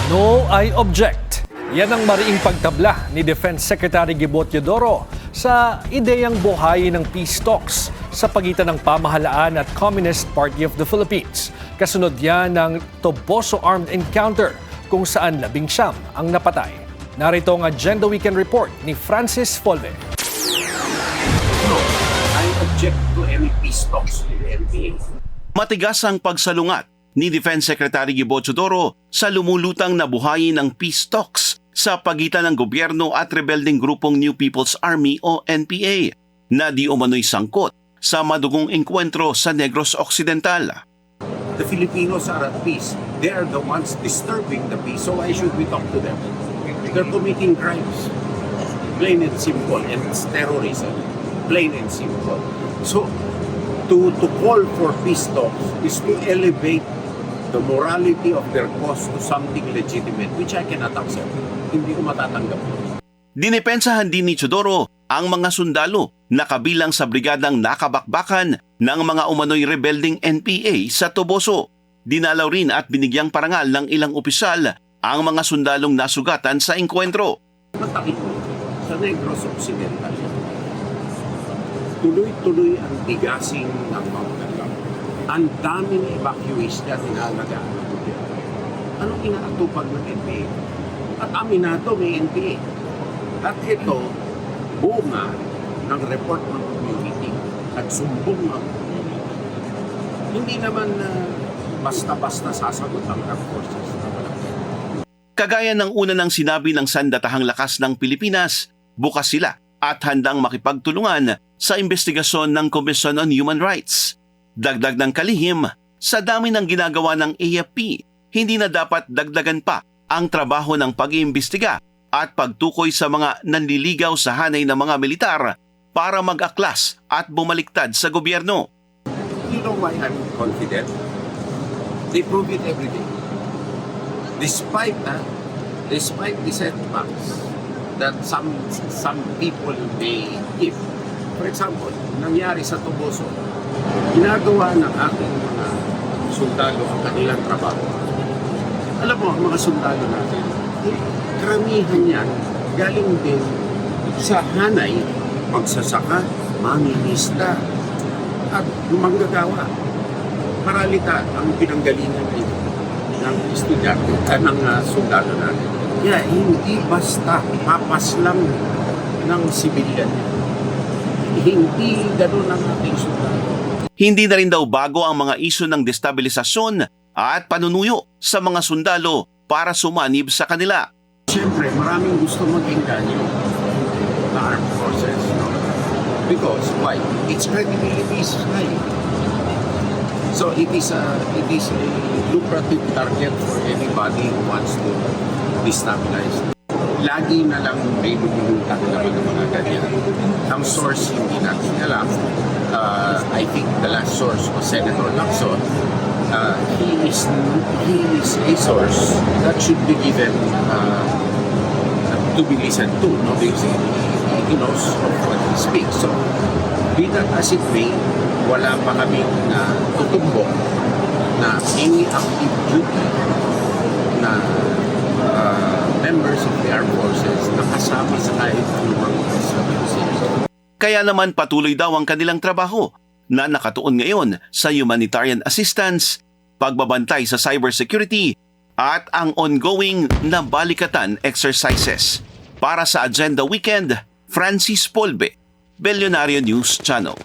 No, I object. Yan ang mariing pagtabla ni Defense Secretary Gibo Teodoro sa ideyang buhayin ng peace talks sa pagitan ng pamahalaan at Communist Party of the Philippines. Kasunod yan ng Toboso armed encounter kung saan 19 ang napatay. Narito ang Agenda Weekend Report ni Francis Folve. No, I object to any peace talks with the NPA. Matigas ang pagsalungat ni Defense Secretary Gibo Teodoro sa lumulutang na buhayin ng peace talks sa pagitan ng gobyerno at rebelding grupong New People's Army o NPA na di umano'y sangkot sa madugong engkwentro sa Negros Occidental. The Filipinos are at peace. They are the ones disturbing the peace. So why should we talk to them? They're committing crimes. Plain and simple. And it's terrorism. Plain and simple. So to call for peace talks is to elevate the morality of their cause to something legitimate, which I cannot accept. Hindi ko matatanggap. Dinipensahan din ni Teodoro ang mga sundalo na kabilang sa brigadang nakabakbakan ng mga umano'y rebelding NPA sa Toboso. Dinalaw rin at binigyang parangal ng ilang opisyal ang mga sundalong nasugatan sa engkwentro. Matakit mo, sa Negros Occidental, tuloy-tuloy ang tigasing ng mga kagam. Ang daming evacuees na tinalagaan ng gobyerno. Anong inaatupag ng NPA? At aminado may NPA. At ito, bunga ng report ng community at sumbong ng community. Hindi naman basta-basta sasagot ang armed forces. Kagaya ng una ng sinabi ng Sandatahang Lakas ng Pilipinas, bukas sila at handang makipagtulungan sa investigasyon ng Commission on Human Rights. Dagdag ng kalihim, sa dami ng ginagawa ng AFP, hindi na dapat dagdagan pa ang trabaho ng pag-iimbestiga at pagtukoy sa mga nanliligaw sa hanay ng mga militar para mag-aklas at bumaliktad sa gobyerno. You know why I'm confident? They prove it every day. Despite the setbacks that some people may give. For example, nangyari sa Toboso, ginagawa ng ating mga sundalo ang kanilang trabaho. Alam mo, ang mga sundalo natin, karamihan yan, galing din sa hanay, magsasaka, manginista, at manggagawa. Maralita ang pinanggalingan ng estudyante, ng sundalo natin. Kaya hindi basta papas lang ng sibilyan. Hindi gano'n ang ating sundalo. Hindi na rin daw bago ang mga isyu ng destabilisasyon at panunuyo sa mga sundalo para sumanib sa kanila. Siyempre, maraming gusto mag-engganyo na armed forces. No? Because, why? Its credibility is high. So, it is a lucrative target for anybody who wants to destabilize. Lagi na lang may lumulutang naman ng mga ganyan. Ang source hindi natin alam. I think the last source was Senator Lacson. He is a source that should be given to be listened to. No? Because he knows of what he speaks. So, be that as it may, wala pa kaming tutumbok na any active duty na members of the armed forces na kasama sa kahit anumang institution. Kaya naman patuloy daw ang kanilang trabaho na nakatuon ngayon sa humanitarian assistance, pagbabantay sa cybersecurity at ang ongoing na balikatan exercises. Para sa Agenda Weekend, Francis Polve, Bellionario News Channel.